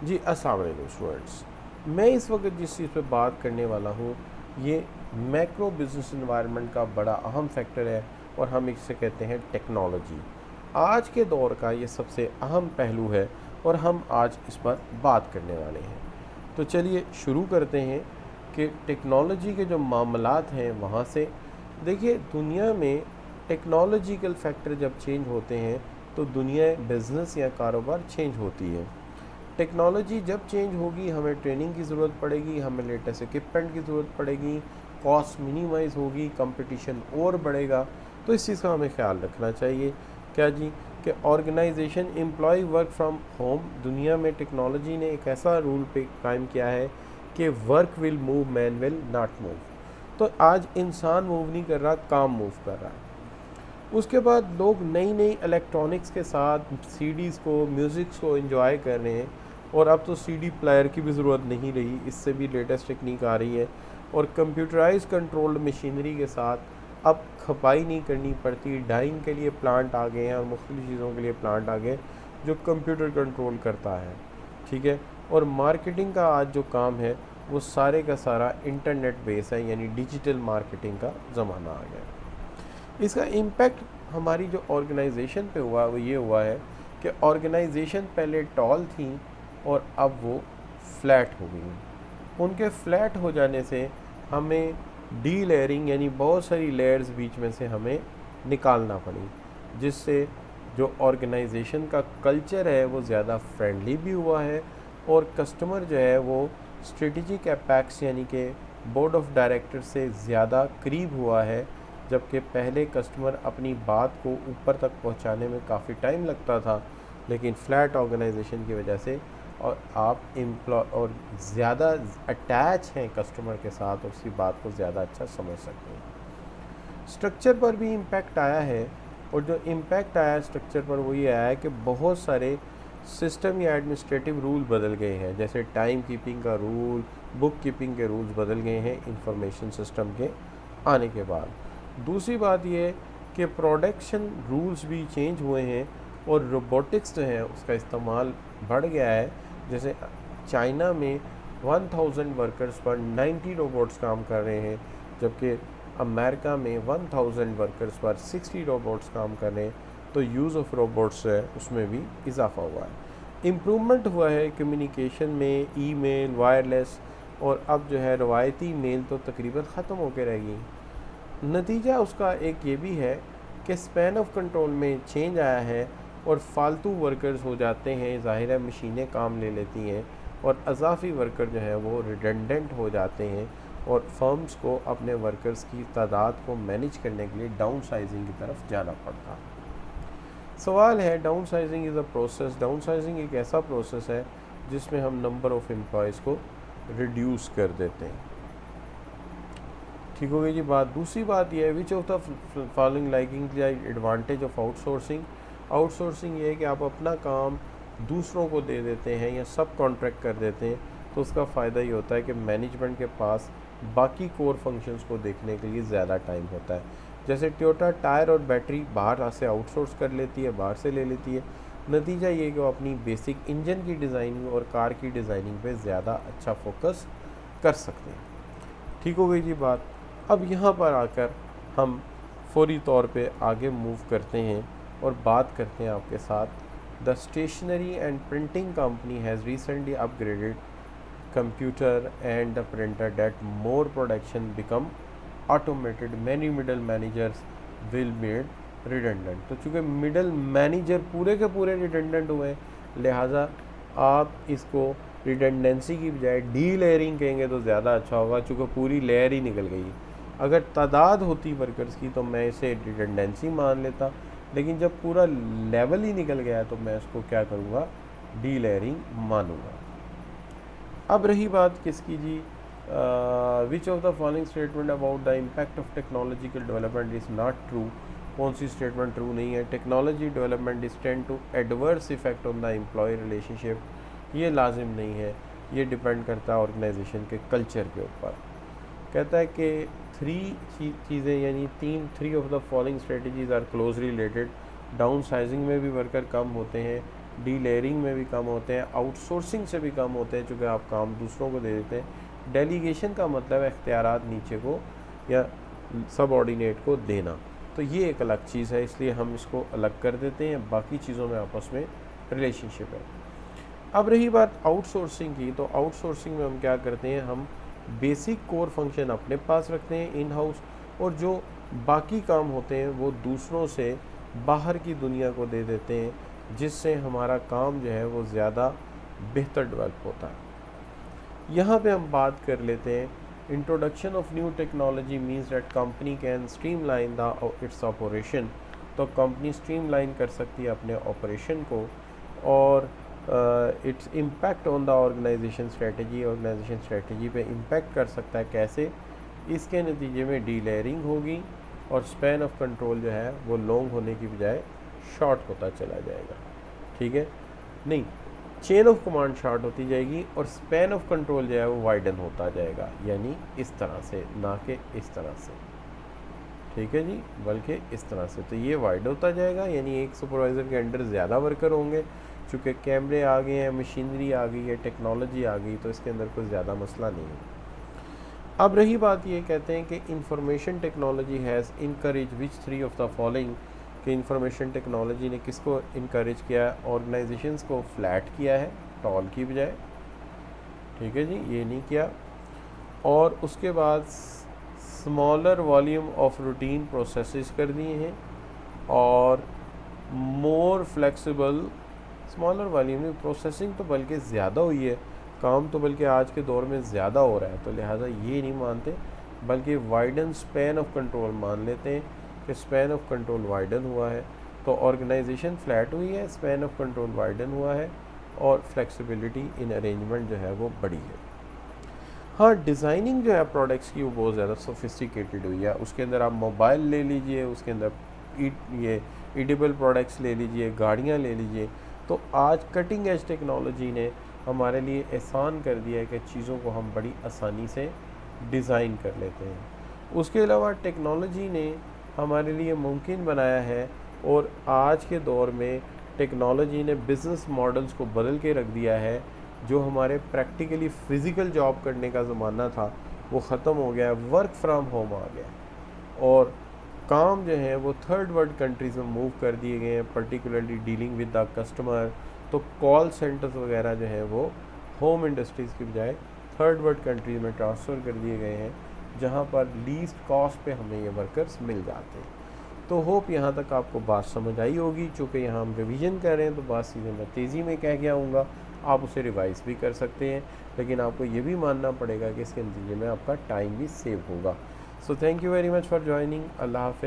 जी, अस्सलाम वालेकुम स्टूडेंट्स। मैं इस वक्त जिस चीज़ पे बात करने वाला हूँ, ये मैक्रो बिजनेस एनवायरनमेंट का बड़ा अहम फैक्टर है और हम इसे कहते हैं टेक्नोलॉजी। आज के दौर का ये सबसे अहम पहलू है और हम आज इस पर बात करने वाले हैं। तो चलिए शुरू करते हैं कि टेक्नोलॉजी के जो मामलात हैं वहाँ से। देखिए, दुनिया में टेक्नोलॉजिकल फैक्टर जब चेंज होते हैं तो दुनिया बिज़नेस या कारोबार चेंज होती है। टेक्नोलॉजी जब चेंज होगी, हमें ट्रेनिंग की ज़रूरत पड़ेगी, हमें लेटेस्ट इक्विपमेंट की ज़रूरत पड़ेगी, कॉस्ट मिनिमाइज़ होगी, कंपटीशन और बढ़ेगा। तो इस चीज़ का हमें ख्याल रखना चाहिए। क्या जी, कि organisation employ work from home. दुनिया में टेक्नोलॉजी ने एक ऐसा रूल पे कायम किया है कि work will move, man will not move. तो आज इंसान मूव नहीं कर रहा, काम मूव कर रहा है। उसके बाद लोग नई नई इलेक्ट्रॉनिक्स के साथ सीडीज़ को, म्यूज़िक्स को एंजॉय कर रहे हैं। और अब तो सीडी प्लेयर की भी ज़रूरत नहीं रही, इससे भी लेटेस्ट टेक्निक आ रही है। और कंप्यूटराइज कंट्रोल्ड मशीनरी के साथ अब खपाई नहीं करनी पड़ती, डाइंग के लिए प्लांट आ गए हैं और मुख्तलिफ़ चीज़ों के लिए प्लांट आ गए जो कंप्यूटर कंट्रोल करता है। ठीक है। और मार्केटिंग का आज जो काम है वो सारे का सारा इंटरनेट बेस है, यानी डिजिटल मार्केटिंग का ज़माना आ गया है। इसका इम्पैक्ट हमारी जो ऑर्गेनाइजेशन पे हुआ वो ये हुआ है कि ऑर्गेनाइजेशन पहले टॉल थी और अब वो फ्लैट हो गई। उनके फ्लैट हो जाने से हमें डी लेयरिंग, यानी बहुत सारी लेयर्स बीच में से हमें निकालना पड़ी, जिससे जो ऑर्गेनाइजेशन का कल्चर है वो ज़्यादा फ्रेंडली भी हुआ है और कस्टमर जो है वो स्ट्रेटेजिक एपेक्स यानी कि बोर्ड ऑफ डायरेक्टर से ज़्यादा करीब हुआ है। जबकि पहले कस्टमर अपनी बात को ऊपर तक पहुंचाने में काफ़ी टाइम लगता था, लेकिन फ्लैट ऑर्गेनाइजेशन की वजह से और आप एम्प्लॉय और ज़्यादा अटैच हैं कस्टमर के साथ और उसकी बात को ज़्यादा अच्छा समझ सकते हैं। स्ट्रक्चर पर भी इम्पैक्ट आया है और जो इम्पैक्ट आया स्ट्रक्चर पर वो ये आया है कि बहुत सारे सिस्टम या एडमिनिस्ट्रेटिव रूल बदल गए हैं, जैसे टाइम कीपिंग का रूल, बुक कीपिंग के रूल्स बदल गए हैं इंफॉर्मेशन सिस्टम के आने के बाद। दूसरी बात ये कि प्रोडक्शन रूल्स भी चेंज हुए हैं और रोबोटिक्स जो है उसका इस्तेमाल बढ़ गया है। जैसे चाइना में 1000 वर्कर्स पर 90 रोबोट्स काम कर रहे हैं, जबकि अमेरिका में 1000 वर्कर्स पर 60 रोबोट्स काम कर रहे हैं। तो यूज़ ऑफ रोबोट्स है उसमें भी इजाफा हुआ है। इम्प्रूवमेंट हुआ है कम्युनिकेशन में, ईमेल, वायरलेस, और अब जो है रवायती मेल तो तकरीबन ख़त्म होकर रह गई। नतीजा उसका एक ये भी है कि स्पैन ऑफ कंट्रोल में चेंज आया है और फालतू वर्कर्स हो जाते हैं, ज़ाहिर है मशीनें काम ले लेती हैं और अजाफी वर्कर जो है वो रिडेंडेंट हो जाते हैं और फर्म्स को अपने वर्कर्स की तादाद को मैनेज करने के लिए डाउन साइजिंग की तरफ जाना पड़ता है। सवाल है, down sizing is a process. Down sizing एक ऐसा प्रोसेस है जिसमें हम नंबर ऑफ़ एम्प्लॉयज़ को रिड्यूस कर देते हैं। ठीक हो गई जी बात। दूसरी बात यह है, विच of the following liking advantage of outsourcing. Outsourcing ये है कि आप अपना काम दूसरों को दे देते हैं या सब कॉन्ट्रैक्ट कर देते हैं, तो उसका फ़ायदा ये होता है कि मैनेजमेंट के पास बाकी कोर फंक्शंस को देखने के लिए ज़्यादा टाइम होता है। जैसे टोयोटा टायर और बैटरी बाहर से आउटसोर्स कर लेती है, बाहर से ले लेती है। नतीजा ये कि वो अपनी बेसिक इंजन की डिज़ाइनिंग और कार की डिज़ाइनिंग पे ज़्यादा अच्छा फोकस कर सकते हैं। ठीक हो गई जी बात। अब यहाँ पर आकर हम फौरी तौर पे आगे मूव करते हैं और बात करते हैं आपके साथ। The stationery and printing company has recently upgraded computer and the printer that more production become automated, many middle managers will made redundant. तो चूँकि मिडल मैनेजर पूरे के पूरे रिडेंडेंट हुए हैं, लिहाजा आप इसको रिडेंडेंसी की बजाय डी लेयरिंग कहेंगे तो ज़्यादा अच्छा होगा, चूँकि पूरी लेयर ही निकल गई। अगर तादाद होती वर्कर्स की तो मैं इसे रिडेंडेंसी मान लेता, लेकिन जब पूरा लेवल ही निकल गया है तो मैं इसको क्या करूँगा, डी लेयरिंग मानूँगा। अब रही बात किसकी जी, which of the following statement about the impact of technological development is not true. कौन सी स्टेटमेंट ट्रू नहीं है। Technology development is tend to adverse effect on the employ relationship. ये लाजिम नहीं है, ये डिपेंड करता है ऑर्गेनाइजेशन के कल्चर के ऊपर। कहता है कि चीज़ें यानी three of the following strategies are closely related. Downsizing में भी वर्कर कम होते हैं, डी लेयरिंग में भी कम होते हैं, आउटसोर्सिंग से भी कम होते हैं चूँकि आप काम दूसरों को दे देते हैं। डेलीगेशन का मतलब है इख्तियारात नीचे को या सबऑर्डिनेट को देना, तो ये एक अलग चीज़ है, इसलिए हम इसको अलग कर देते हैं, बाकी चीज़ों में आपस में रिलेशनशिप है। अब रही बात आउटसोर्सिंग की, तो आउटसोर्सिंग में हम क्या करते हैं, हम बेसिक कोर फंक्शन अपने पास रखते हैं इन हाउस, और जो बाकी काम होते हैं वो दूसरों से बाहर की दुनिया को दे देते हैं, जिससे हमारा काम जो है वो ज़्यादा बेहतर डेवलप होता है। यहाँ पे हम बात कर लेते हैं, introduction of new technology means that company can streamline the its operation. तो कंपनी स्ट्रीमलाइन कर सकती है अपने ऑपरेशन को, और its impact on the organisation strategy पे इम्पैक्ट कर सकता है। कैसे? इसके नतीजे में डी लेयरिंग होगी और स्पैन ऑफ कंट्रोल जो है वो लॉन्ग होने की बजाय शॉर्ट होता चला जाएगा। ठीक है, नहीं, चेन ऑफ कमांड शॉर्ट होती जाएगी और स्पैन ऑफ कंट्रोल जो है वो वाइडन होता जाएगा, यानी इस तरह से, ना कि इस तरह से। ठीक है जी, बल्कि इस तरह से, तो ये वाइड होता जाएगा, यानी एक सुपरवाइज़र के अंडर ज़्यादा वर्कर होंगे। चूँकि कैमरे आ गए हैं, मशीनरी आ गई है, टेक्नोलॉजी आ गई, तो इसके अंदर कोई ज़्यादा मसला नहीं है। अब रही बात, ये कहते हैं कि information technology has encourage which three of the following, कि इंफॉर्मेशन टेक्नोलॉजी ने किसको इनकरेज किया है? ऑर्गेनाइजेशंस को फ्लैट किया है टॉल की बजाय। ठीक है जी, ये नहीं किया। और उसके बाद smaller volume of routine processes कर दिए हैं, और मोर फ्लेक्सिबल, स्मॉलर वॉल्यूम में प्रोसेसिंग तो बल्कि ज़्यादा हुई है, काम तो बल्कि आज के दौर में ज़्यादा हो रहा है, तो लिहाजा ये नहीं मानते, बल्कि वाइडन स्पैन ऑफ कंट्रोल मान लेते हैं कि स्पैन ऑफ कंट्रोल वाइडन हुआ है। तो ऑर्गेनाइजेशन फ्लैट हुई है, स्पैन ऑफ कंट्रोल वाइडन हुआ है, और फ्लेक्सिबिलिटी इन अरेंजमेंट जो है वो बढ़ी है। हाँ, डिज़ाइनिंग जो है प्रोडक्ट्स की वो बहुत ज़्यादा सोफिस्टिकेटेड हुई है। उसके अंदर आप मोबाइल ले लीजिए, उसके अंदर ये एडिबल प्रोडक्ट्स ले लीजिए, गाड़ियाँ ले लीजिए, तो आज कटिंग एज टेक्नोलॉजी ने हमारे लिए आसान कर दिया है कि चीज़ों को हम बड़ी आसानी से डिज़ाइन कर लेते हैं। उसके अलावा टेक्नोलॉजी ने हमारे लिए मुमकिन बनाया है, और आज के दौर में टेक्नोलॉजी ने बिज़नेस मॉडल्स को बदल के रख दिया है। जो हमारे प्रैक्टिकली फ़िज़िकल जॉब करने का ज़माना था वो ख़त्म हो गया है, वर्क फ्रॉम होम आ गया, और काम जो है वो थर्ड वर्ल्ड कंट्रीज़ में मूव कर दिए गए हैं, particularly dealing with the customer. तो कॉल सेंटर्स वगैरह जो हैं वो होम इंडस्ट्रीज़ की बजाय थर्ड वर्ल्ड कंट्रीज़ में ट्रांसफ़र कर दिए गए हैं, जहाँ पर लीस्ट कॉस्ट पे हमें ये वर्कर्स मिल जाते हैं। तो होप यहाँ तक आपको बात समझ आई होगी। चूँकि यहाँ हम रिवीजन कर रहे हैं तो बात सीधे मैं तेज़ी में कह गया हूँगा, आप उसे रिवाइज़ भी कर सकते हैं, लेकिन आपको ये भी मानना पड़ेगा कि इसके नतीजे में आपका टाइम भी सेव होगा। So thank you very much for joining. अल्लाह हाफ़िज़।